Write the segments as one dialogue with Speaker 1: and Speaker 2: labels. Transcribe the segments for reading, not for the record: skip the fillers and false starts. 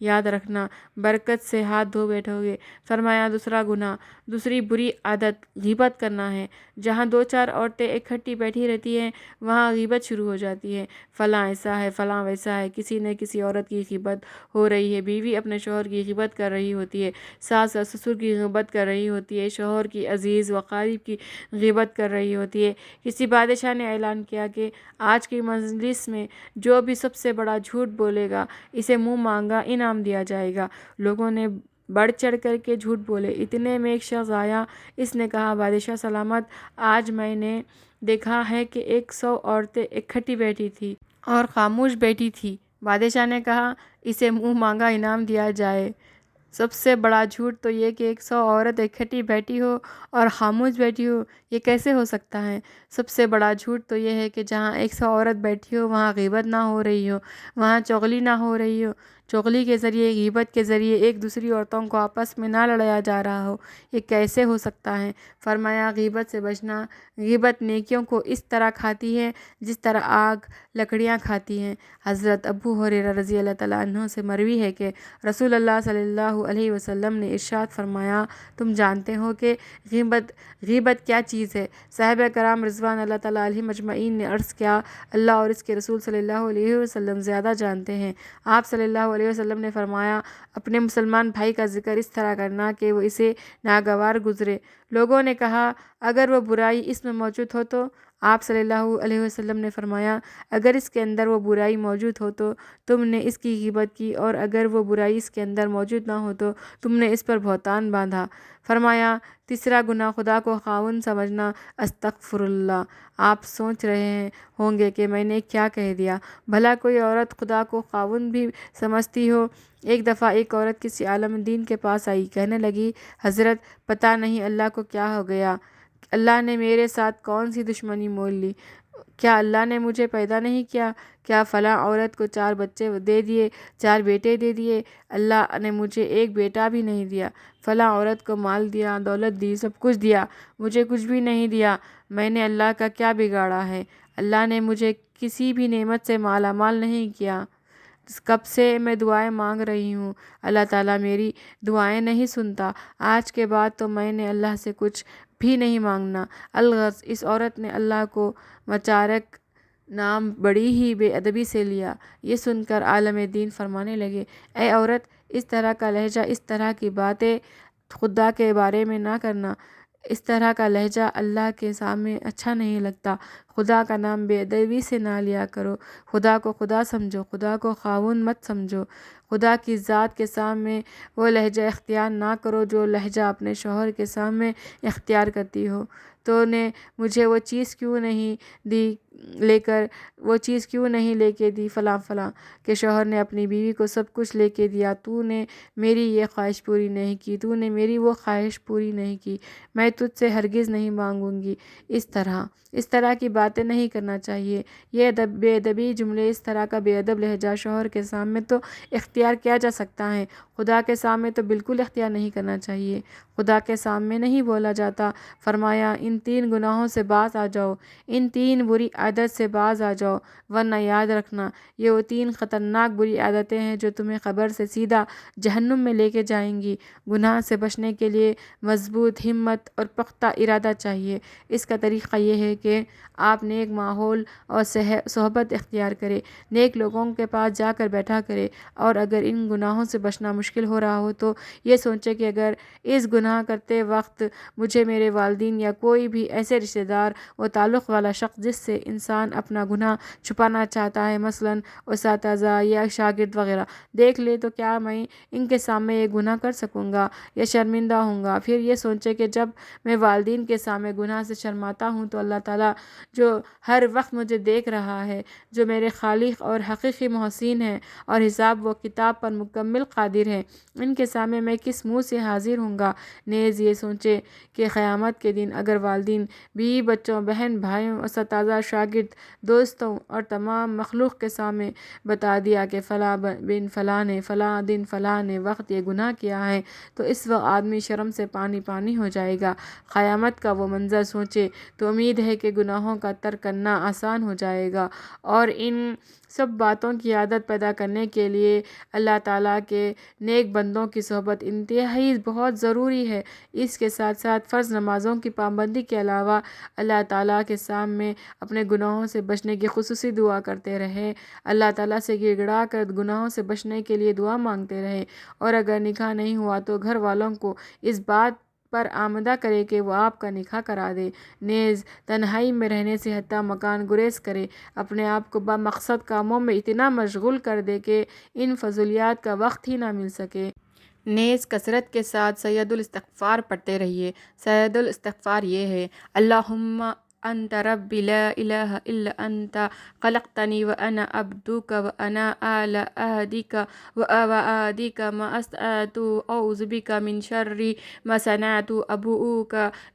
Speaker 1: یاد رکھنا برکت سے ہاتھ دھو بیٹھوگے۔ فرمایا دوسرا گناہ، دوسری بری عادت غیبت کرنا ہے۔ جہاں دو چار عورتیں اکٹھی بیٹھی رہتی ہیں وہاں غیبت شروع ہو جاتی ہے، فلاں ایسا ہے، فلاں ویسا ہے، کسی نے کسی عورت کی غیبت ہو رہی ہے، بیوی اپنے شوہر کی غیبت کر رہی ہوتی ہے، ساس اور سسر کی غیبت کر رہی ہوتی ہے، شوہر کی عزیز و قریب کی غیبت کر رہی ہوتی ہے۔ کسی بادشاہ نے اعلان کیا کہ آج کی مجلس میں جو بھی سب سے بڑا جھوٹ بولے گا اسے منہ مانگا انعام دیا جائے گا۔ لوگوں نے بڑھ چڑھ کر کے جھوٹ بولے۔ اتنے میں ایک شخص آیا، اس نے کہا بادشاہ سلامت، آج میں نے دیکھا ہے کہ 100 عورتیں اکٹھی بیٹھی تھی اور خاموش بیٹھی تھی۔ بادشاہ نے کہا اسے منہ مانگا انعام دیا جائے۔ سب سے بڑا جھوٹ تو یہ کہ 100 عورت اکٹھی بیٹھی ہو اور خاموش بیٹھی ہو، یہ کیسے ہو سکتا ہے؟ سب سے بڑا جھوٹ تو یہ ہے کہ جہاں 100 عورت بیٹھی ہو وہاں غیبت نہ ہو رہی ہو، وہاں چغلی نہ ہو رہی ہو، چغلی کے ذریعے، غیبت کے ذریعے ایک دوسری عورتوں کو آپس میں نہ لڑایا جا رہا ہو، یہ کیسے ہو سکتا ہے؟ فرمایا غیبت سے بچنا، غیبت نیکیوں کو اس طرح کھاتی ہے جس طرح آگ لکڑیاں کھاتی ہیں۔ حضرت ابو ہریرہ رضی اللہ تعالیٰ عنہ سے مروی ہے کہ رسول اللہ صلی اللہ علیہ وسلم نے ارشاد فرمایا، تم جانتے ہو کہ غیبت کیا چیز ہے؟ صحابہ کرام رضوان اللہ تعالیٰ علیہم اجمعین نے عرض کیا، اللہ اور اس کے رسول صلی اللہ علیہ وسلم زیادہ جانتے ہیں۔ آپ صلی اللہ علیہ وسلم نے فرمایا، اپنے مسلمان بھائی کا ذکر اس طرح کرنا کہ وہ اسے ناگوار گزرے۔ لوگوں نے کہا اگر وہ برائی اس میں موجود ہو تو؟ آپ صلی اللہ علیہ وسلم نے فرمایا، اگر اس کے اندر وہ برائی موجود ہو تو تم نے اس کی غیبت کی، اور اگر وہ برائی اس کے اندر موجود نہ ہو تو تم نے اس پر بہتان باندھا۔ فرمایا تیسرا گناہ خدا کو خاوند سمجھنا۔ استغفر اللہ۔ آپ سوچ رہے ہوں گے کہ میں نے کیا کہہ دیا؟ بھلا کوئی عورت خدا کو خاوند بھی سمجھتی ہو؟ ایک دفعہ ایک عورت کسی عالم دین کے پاس آئی، کہنے لگی، حضرت پتہ نہیں اللہ کو کیا ہو گیا، اللہ نے میرے ساتھ کون سی دشمنی مول لی؟ کیا اللہ نے مجھے پیدا نہیں کیا؟ کیا فلاں عورت کو 4 بچے دے دیے، 4 بیٹے دے دیے، اللہ نے مجھے ایک بیٹا بھی نہیں دیا؟ فلاں عورت کو مال دیا، دولت دی، سب کچھ دیا، مجھے کچھ بھی نہیں دیا، میں نے اللہ کا کیا بگاڑا ہے؟ اللہ نے مجھے کسی بھی نعمت سے مالا مال نہیں کیا۔ کب سے میں دعائیں مانگ رہی ہوں، اللہ تعالیٰ میری دعائیں نہیں سنتا، آج کے بعد تو میں نے اللہ سے کچھ بھی نہیں مانگنا۔ الغرض اس عورت نے اللہ کو مچارک نام بڑی ہی بے ادبی سے لیا۔ یہ سن کر عالم دین فرمانے لگے، اے عورت، اس طرح کا لہجہ، اس طرح کی باتیں خدا کے بارے میں نہ کرنا، اس طرح کا لہجہ اللہ کے سامنے اچھا نہیں لگتا۔ خدا کا نام بے ادبی سے نہ لیا کرو، خدا کو خدا سمجھو، خدا کو خاوند مت سمجھو۔ خدا کی ذات کے سامنے وہ لہجہ اختیار نہ کرو جو لہجہ اپنے شوہر کے سامنے اختیار کرتی ہو۔ تو نے مجھے وہ چیز کیوں نہیں دی وہ چیز کیوں نہیں لے کے دی فلاں فلاں، کہ شوہر نے اپنی بیوی کو سب کچھ لے کے دیا، تو نے میری یہ خواہش پوری نہیں کی، تو نے میری وہ خواہش پوری نہیں کی، میں تجھ سے ہرگز نہیں مانگوں گی۔ اس طرح کی باتیں نہیں کرنا چاہیے۔ یہ بے ادبی جملے، اس طرح کا بے ادب لہجہ شوہر کے سامنے تو اختیار کیا جا سکتا ہے، خدا کے سامنے تو بالکل اختیار نہیں کرنا چاہیے۔ خدا کے سامنے نہیں بولا جاتا۔ فرمایا ان 3 گناہوں سے باز آ جاؤ، ان 3 بری عادت سے باز آ جاؤ، ورنہ یاد رکھنا یہ وہ 3 خطرناک بری عادتیں ہیں جو تمہیں قبر سے سیدھا جہنم میں لے کے جائیں گی۔ گناہ سے بچنے کے لیے مضبوط ہمت اور پختہ ارادہ چاہیے۔ اس کا طریقہ یہ ہے کہ آپ نیک ماحول اور صحبت اختیار کرے، نیک لوگوں کے پاس جا کر بیٹھا کرے، اور اگر ان گناہوں سے بچنا مشکل ہو رہا ہو تو یہ سوچے کہ اگر اس گناہ کرتے وقت مجھے میرے والدین یا کوئی بھی ایسے رشتہ دار و تعلق والا شخص جس سے انسان اپنا گناہ چھپانا چاہتا ہے، مثلاً اساتذہ یا شاگرد وغیرہ، دیکھ لے تو کیا میں ان کے سامنے یہ گناہ کر سکوں گا یا شرمندہ ہوں گا؟ پھر یہ سوچے کہ جب میں والدین کے سامنے گناہ سے شرماتا ہوں تو اللہ تعالیٰ جو ہر وقت مجھے دیکھ رہا ہے، جو میرے خالق اور حقیقی محسن ہے اور حساب و کتاب پر مکمل قادر ہے، ان کے سامنے میں کس منہ سے حاضر ہوں گا؟ نیز یہ سوچے کہ قیامت کے دن اگر والدین، بیوی بچوں، بہن بھائیوں، اساتذہ، شاگرد، دوستوں اور تمام مخلوق کے سامنے بتا دیا کہ فلاں بن فلاں نے فلاں دن فلاں نے وقت یہ گناہ کیا ہے، تو اس وقت آدمی شرم سے پانی پانی ہو جائے گا۔ قیامت کا وہ منظر سوچے تو امید ہے کہ گناہوں کا ترک کرنا آسان ہو جائے گا اور ان سب باتوں کی عادت پیدا کرنے کے لیے اللہ تعالیٰ کے نیک بندوں کی صحبت انتہائی بہت ضروری ہے۔ اس کے ساتھ ساتھ فرض نمازوں کی پابندی کے علاوہ اللہ تعالیٰ کے سامنے اپنے گناہوں سے بچنے کی خصوصی دعا کرتے رہیں، اللہ تعالیٰ سے گڑ گڑا کر گناہوں سے بچنے کے لیے دعا مانگتے رہیں، اور اگر نکاح نہیں ہوا تو گھر والوں کو اس بات پر آمادہ کرے کہ وہ آپ کا نکاح کرا دے۔ نیز تنہائی میں رہنے سے حتیٰ مکان گریز کرے، اپنے آپ کو بامقصد کاموں میں اتنا مشغول کر دے کہ ان فضولیات کا وقت ہی نہ مل سکے۔ نیز کثرت کے ساتھ سید الاستغفار پڑھتے رہیے۔ سید الاستغفار یہ ہے: اللہم انت ربی لا الہ الا انت خلقتنی وانا عبدک وانا علی عہدک ووعدک ما استطعت اعوذ بک من شر ما صنعت ابوء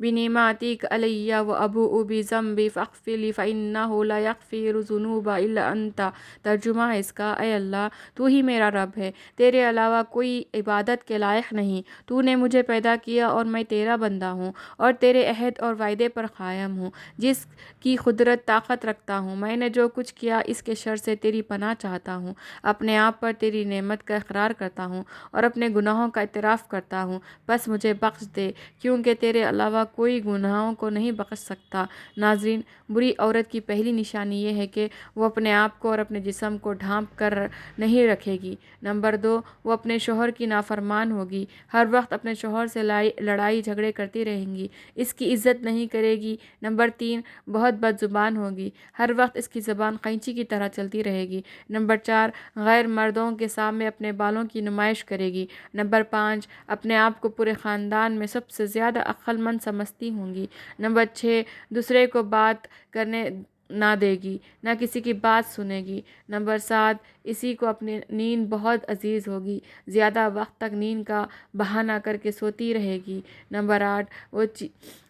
Speaker 1: بنعمتک علی وابوء بذنبی فاغفر لی فانہ لا یغفر الذنوب الا انت۔ ترجمہ ہے اس کا: اے اللہ، تو ہی میرا رب ہے، تیرے علاوہ کوئی عبادت کے لائق نہیں، تو نے مجھے پیدا کیا اور میں تیرا بندہ ہوں اور تیرے عہد اور وعدے پر قائم ہوں، جس کی قدرت طاقت رکھتا ہوں۔ میں نے جو کچھ کیا اس کے شر سے تیری پناہ چاہتا ہوں، اپنے آپ پر تیری نعمت کا اقرار کرتا ہوں اور اپنے گناہوں کا اعتراف کرتا ہوں، بس مجھے بخش دے، کیونکہ تیرے علاوہ کوئی گناہوں کو نہیں بخش سکتا۔ ناظرین، بری عورت کی پہلی نشانی یہ ہے کہ وہ اپنے آپ کو اور اپنے جسم کو ڈھانپ کر نہیں رکھے گی۔ نمبر 2، وہ اپنے شوہر کی نافرمان ہوگی، ہر وقت اپنے شوہر سے لڑائی جھگڑے کرتی رہیں گی، اس کی عزت نہیں کرے گی۔ نمبر 3، بہت بد زبان ہوگی، ہر وقت اس کی زبان قینچی کی طرح چلتی رہے گی۔ نمبر 4، غیر مردوں کے سامنے اپنے بالوں کی نمائش کرے گی۔ نمبر 5، اپنے آپ کو پورے خاندان میں سب سے زیادہ عقل مند سمجھتی ہوں گی۔ نمبر 6، دوسرے کو بات کرنے نہ دے گی، نہ کسی کی بات سنے گی۔ نمبر 7، اسی کو اپنی نیند بہت عزیز ہوگی، زیادہ وقت تک نیند کا بہانہ کر کے سوتی رہے گی۔ نمبر 8،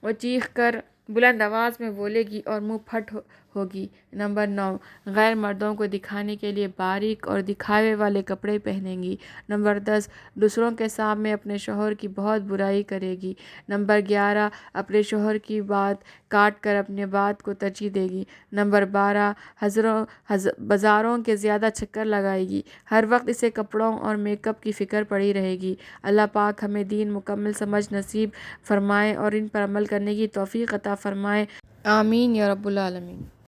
Speaker 1: وہ چیخ کر بلند آواز میں بولے گی اور منہ پھٹ ہوگی۔ نمبر 9، غیر مردوں کو دکھانے کے لیے باریک اور دکھاوے والے کپڑے پہنیں گی۔ نمبر 10، دوسروں کے سامنے اپنے شوہر کی بہت برائی کرے گی۔ نمبر 11، اپنے شوہر کی بات کاٹ کر اپنے بات کو ترجیح دے گی۔ نمبر 12، بازاروں کے زیادہ چکر لگائے گی، ہر وقت اسے کپڑوں اور میک اپ کی فکر پڑی رہے گی۔ اللہ پاک ہمیں دین مکمل سمجھ نصیب فرمائے اور ان پر عمل کرنے کی توفیق عطا فرمائے، آمین یا رب العالمین۔